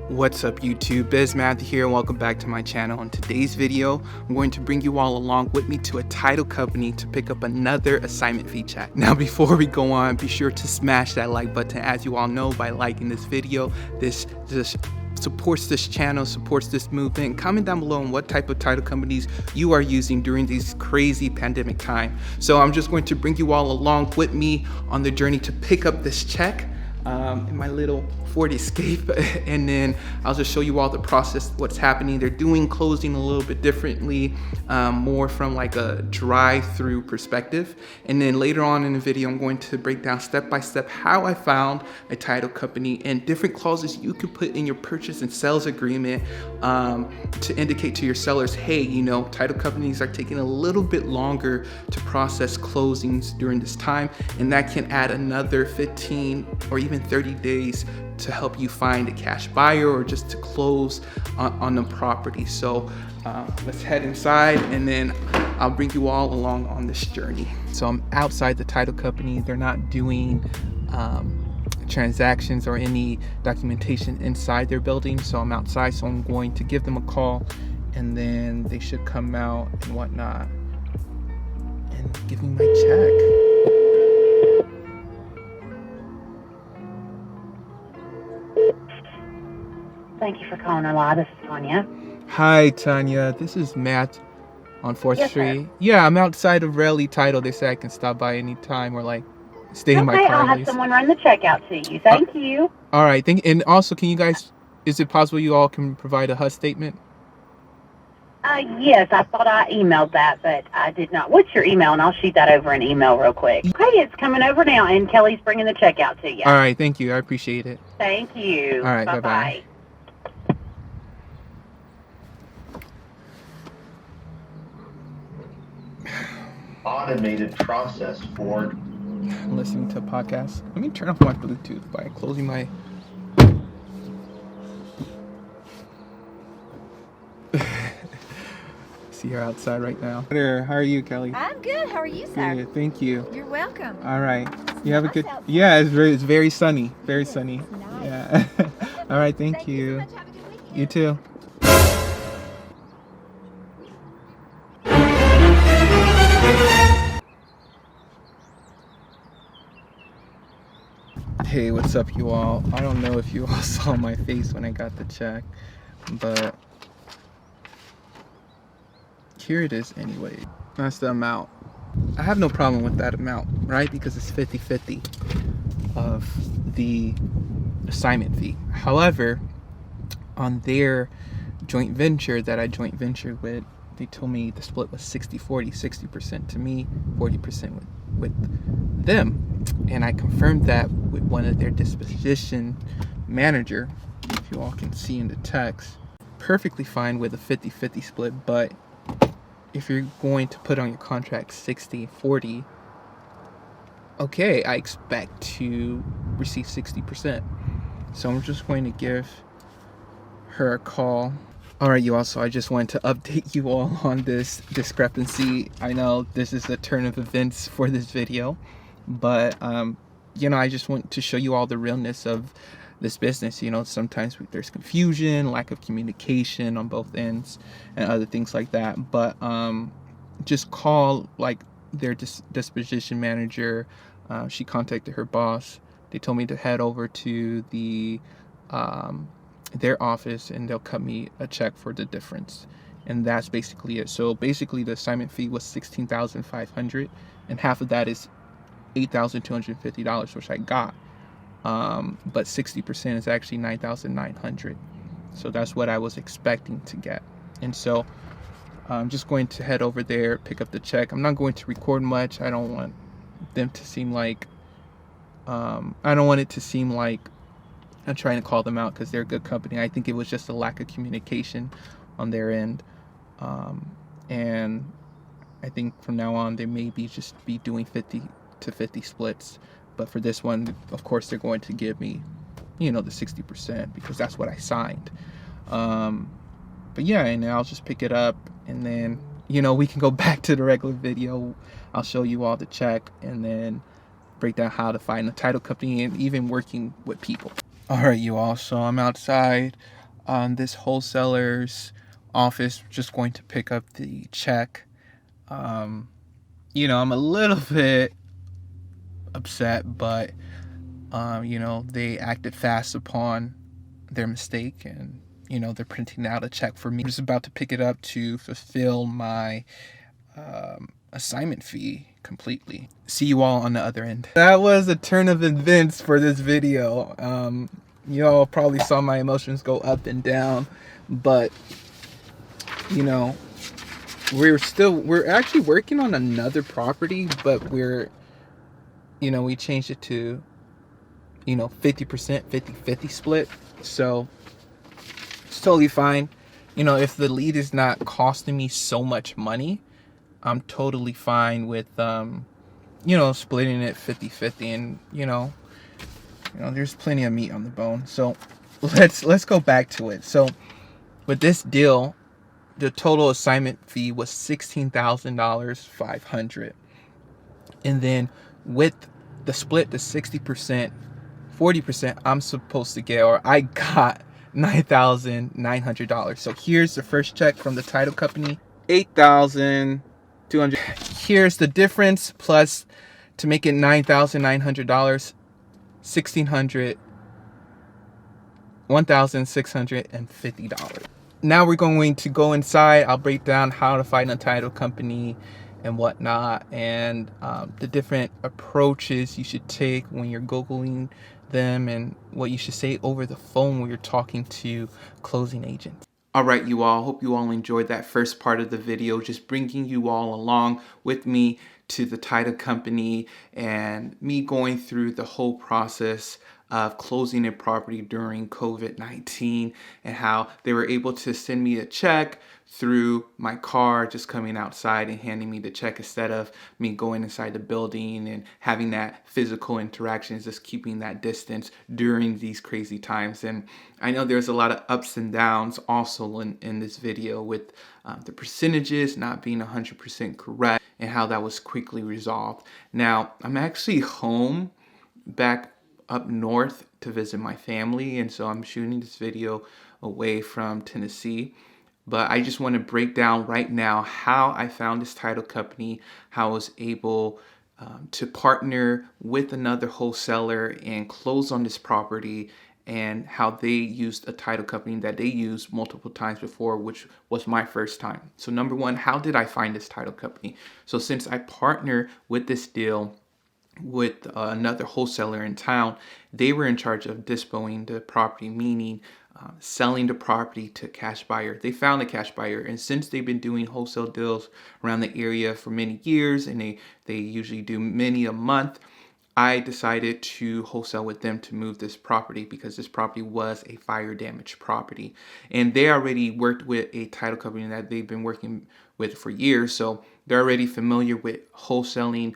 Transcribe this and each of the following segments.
What's up YouTube, BizMath here and welcome back to my channel. In today's video, I'm going to bring you all along with me to a title company to pick up another assignment fee check. Now before we go on, be sure to smash that like button. As you all know, by liking this video, this supports this channel, supports this movement. Comment down below on what type of title companies you are using during these crazy pandemic time. So I'm just going to bring you all along with me on the journey to pick up this check in my little Ford Escape, and then I'll just show you all the process, what's happening. They're doing closing a little bit differently, more from like a drive-through perspective. And then later on in the video, I'm going to break down step by step how I found a title company and different clauses you could put in your purchase and sales agreement to indicate to your sellers, hey, you know, title companies are taking a little bit longer to process closings during this time, and that can add another 15 or even 30 days to help you find a cash buyer or just to close on the property. So let's head inside and then I'll bring you all along on this journey. So I'm outside the title company. They're not doing transactions or any documentation inside their building. So I'm outside, so I'm going to give them a call and then they should come out and whatnot and give me my check. Thank you for calling our line. This is Tanya. Hi, Tanya. This is Matt on 4th Street. Sir. Yeah, I'm outside of Raleigh Title. They say I can stop by anytime or like stay in my car. Okay, I'll have someone run the check out to you. Thank you. All right. And also, can you guys, is it possible you all can provide a HUD statement? Yes, I thought I emailed that, but I did not. What's your email? And I'll shoot that over an email real quick. Okay, it's coming over now, and Kelly's bringing the check out to you. All right. Thank you. I appreciate it. Thank you. All right. Bye-bye. Bye-bye. Automated process for listening to podcasts. Let me turn off my Bluetooth by closing my see her outside right now. How are you, Kelly? I'm good. How are you, sir? Good, thank you. You're welcome. All right. You have a good outside. Yeah, it's very sunny. Very sunny. Nice. Yeah. All right, thank you. So much. Have a good weekend. You too. Hey, what's up, you all? I don't know if you all saw my face when I got the check, but here it is anyway. That's the amount. I have no problem with that amount, right? Because it's 50-50 of the assignment fee. However, on their joint venture that I joint ventured with, they told me the split was 60-40, 60% to me, 40% with them. And I confirmed that with one of their disposition manager, if you all can see in the text. Perfectly fine with a 50-50 split, but if you're going to put on your contract 60-40, okay, I expect to receive 60%. So I'm just going to give her a call. All right, you all, so I just wanted to update you all on this discrepancy. I know this is the turn of events for this video, but you know, I just want to show you all the realness of this business. You know, sometimes there's confusion, lack of communication on both ends and other things like that, but just call like their disposition manager. She contacted her boss. They told me to head over to the their office and they'll cut me a check for the difference, and that's basically it. So basically the assignment fee was $16,500 and half of that is $8,250, which I got, but 60% is actually $9,900. so that's what I was expecting to get. And so I'm just going to head over there, pick up the check. I'm not going to record much. I don't want them to seem like I don't want it to seem like I'm trying to call them out, because they're a good company. I think it was just a lack of communication on their end, and I think from now on they may just be doing 50-50 splits, but for this one, of course, they're going to give me, you know, the 60% because that's what I signed. But yeah, and I'll just pick it up, and then, you know, we can go back to the regular video. I'll show you all the check and then break down how to find a title company and even working with people. All right, you all, so I'm outside. this wholesaler's office just going to pick up the check. I'm a little bit upset, but they acted fast upon their mistake, and they're printing out a check for me. I'm just about to pick it up to fulfill my assignment fee completely. See you all on the other end. That was a turn of events for this video. You all probably saw my emotions go up and down, but we're actually working on another property, but we changed it to 50%, 50-50 split. So it's totally fine. If the lead is not costing me so much money, I'm totally fine with splitting it 50-50, and there's plenty of meat on the bone. So let's go back to it. So with this deal, the total assignment fee was $16,500, and then with the split to 60%, 40%, I'm supposed to get, or I got, $9,900. So here's the first check from the title company, $8,200. Here's the difference, plus to make it $9,900, $1,650. Now we're going to go inside. I'll break down how to find a title company and whatnot, and the different approaches you should take when you're Googling them, and what you should say over the phone when you're talking to closing agents. All right, you all, hope you all enjoyed that first part of the video, just bringing you all along with me to the title company and me going through the whole process of closing a property during COVID-19, and how they were able to send me a check through my car, just coming outside and handing me the check instead of me going inside the building and having that physical interaction, just keeping that distance during these crazy times. And I know there's a lot of ups and downs also in this video with the percentages not being 100% correct, and how that was quickly resolved. Now, I'm actually home back up north to visit my family, and so I'm shooting this video away from Tennessee. But I just want to break down right now how I found this title company, how I was able to partner with another wholesaler and close on this property, and how they used a title company that they used multiple times before, which was my first time. So number one, how did I find this title company? So since I partner with this deal with another wholesaler in town, they were in charge of disposing the property, meaning selling the property to cash buyer. They found a cash buyer, and since they've been doing wholesale deals around the area for many years, and they usually do many a month, I decided to wholesale with them to move this property, because this property was a fire damaged property, and they already worked with a title company that they've been working with for years, so they're already familiar with wholesaling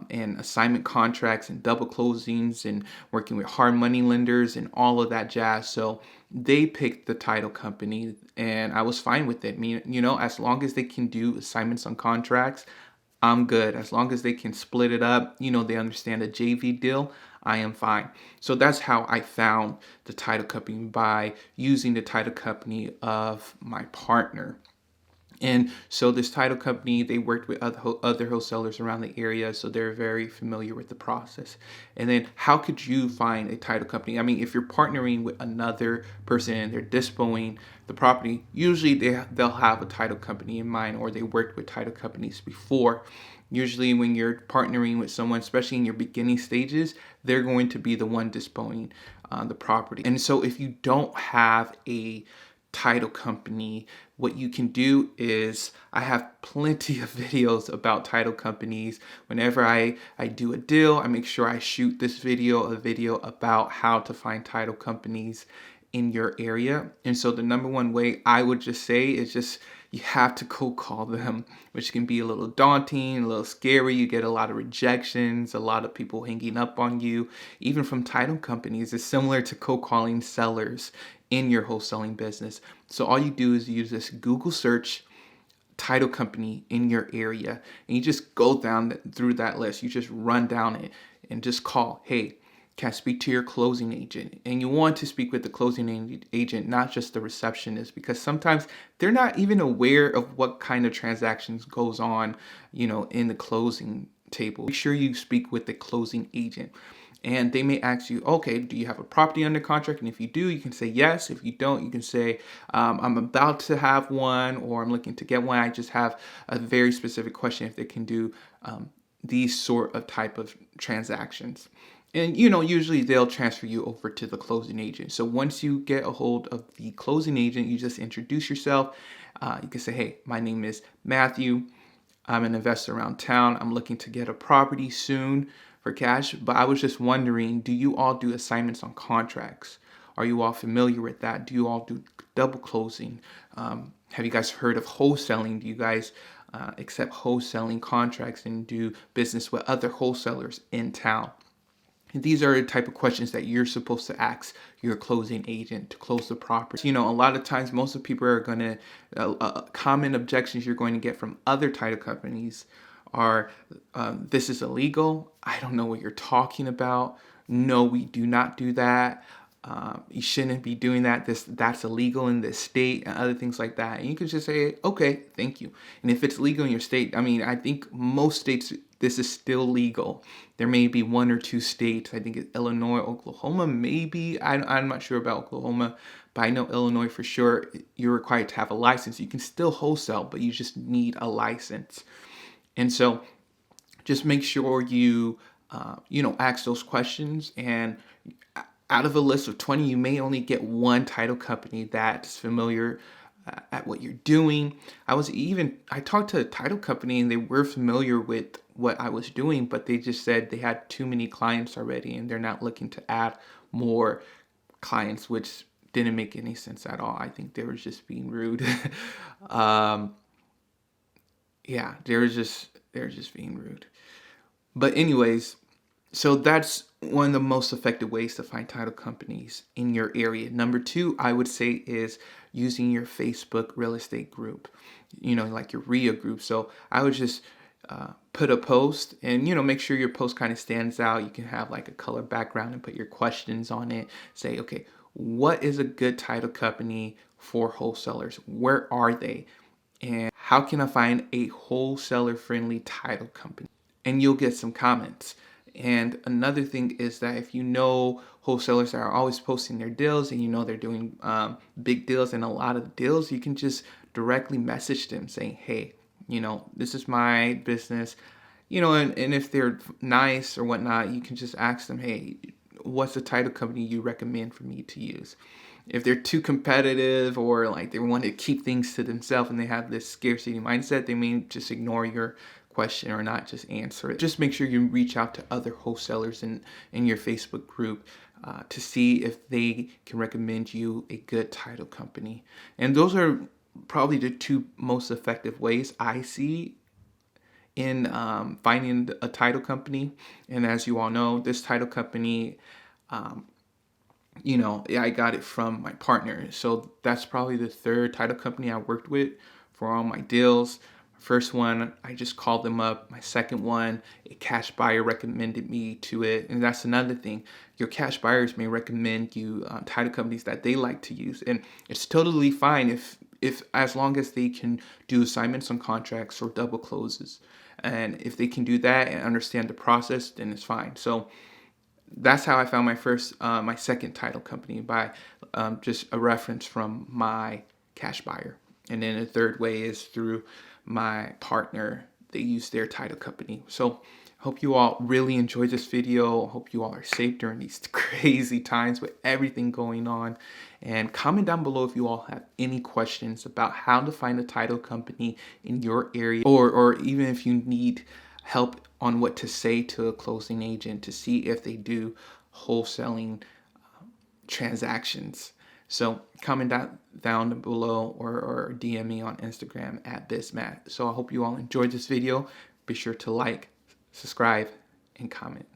and assignment contracts and double closings and working with hard money lenders and all of that jazz. So they picked the title company, and I was fine with it. As long as they can do assignments on contracts, I'm good. As long as they can split it up, they understand a JV deal, I am fine. So that's how I found the title company, by using the title company of my partner. And so this title company, they worked with other wholesalers around the area, so they're very familiar with the process. And then how could you find a title company? I mean, if you're partnering with another person and they're disposing the property, usually they'll have a title company in mind, or they worked with title companies before. Usually when you're partnering with someone, especially in your beginning stages, they're going to be the one disposing the property. And so if you don't have a title company, what you can do is, I have plenty of videos about title companies. Whenever I do a deal, I make sure I shoot a video about how to find title companies in your area. And so the number one way I would just say is just, you have to cold call them, which can be a little daunting, a little scary. You get a lot of rejections, a lot of people hanging up on you, even from title companies. It's similar to cold calling sellers in your wholesaling business. So all you do is use this Google search, title company in your area, and you just go down through that list. You just run down it and just call, hey, can speak to your closing agent. And you want to speak with the closing agent, not just the receptionist, because sometimes they're not even aware of what kind of transactions goes on, in the closing table. Make sure you speak with the closing agent. And they may ask you, okay, do you have a property under contract? And if you do, you can say yes. If you don't, you can say, I'm about to have one, or I'm looking to get one. I just have a very specific question if they can do these sort of type of transactions. And, usually they'll transfer you over to the closing agent. So once you get a hold of the closing agent, you just introduce yourself. You can say, hey, my name is Matthew. I'm an investor around town. I'm looking to get a property soon for cash, but I was just wondering, do you all do assignments on contracts? Are you all familiar with that? Do you all do double closing? Have you guys heard of wholesaling? Do you guys accept wholesaling contracts and do business with other wholesalers in town? And these are the type of questions that you're supposed to ask your closing agent to close the property. A lot of times, most of the people are going to, common objections you're going to get from other title companies are, this is illegal. I don't know what you're talking about. No, we do not do that. You shouldn't be doing that. That's illegal in this state, and other things like that. And you can just say, okay, thank you. And if it's legal in your state, I think most states, this is still legal. There may be one or two states. I think it's Illinois, Oklahoma, maybe. I'm not sure about Oklahoma, but I know Illinois for sure. You're required to have a license. You can still wholesale, but you just need a license. And so just make sure you, ask those questions. And out of a list of 20, you may only get one title company that's familiar at what you're doing. I talked to a title company and they were familiar with what I was doing, but they just said they had too many clients already and they're not looking to add more clients, which didn't make any sense at all. I think they were just being rude. Yeah, they're just being rude. But anyways, so that's one of the most effective ways to find title companies in your area. Number 2, I would say, is using your Facebook real estate group, like your RIA group. So I would just put a post and, make sure your post kind of stands out. You can have like a color background and put your questions on it. Say, okay, what is a good title company for wholesalers? Where are they? And how can I find a wholesaler friendly title company? And you'll get some comments. And another thing is that if wholesalers that are always posting their deals and they're doing big deals and a lot of deals, you can just directly message them saying, hey, this is my business, and if they're nice or whatnot, you can just ask them, hey, what's the title company you recommend for me to use? If they're too competitive or like they want to keep things to themselves and they have this scarcity mindset, they may just ignore your question or not just answer it. Just make sure you reach out to other wholesalers in your Facebook group to see if they can recommend you a good title company. And those are probably the 2 most effective ways I see in finding a title company. And as you all know, this title company, I got it from my partner. So that's probably the 3rd title company I worked with for all my deals. First one, I just called them up. My second one, a cash buyer recommended me to it. And that's another thing. Your cash buyers may recommend you title companies that they like to use. And it's totally fine if as long as they can do assignments on contracts or double closes. And if they can do that and understand the process, then it's fine. So that's how I found my second title company, by just a reference from my cash buyer. And then the third way is through my partner. They use their title company. So hope you all really enjoyed this video. Hope you all are safe during these crazy times with everything going on. And comment down below if you all have any questions about how to find a title company in your area, or even if you need help on what to say to a closing agent to see if they do wholesaling transactions. So comment down below or DM me on Instagram at @BizMatt. So I hope you all enjoyed this video. Be sure to like, subscribe, and comment.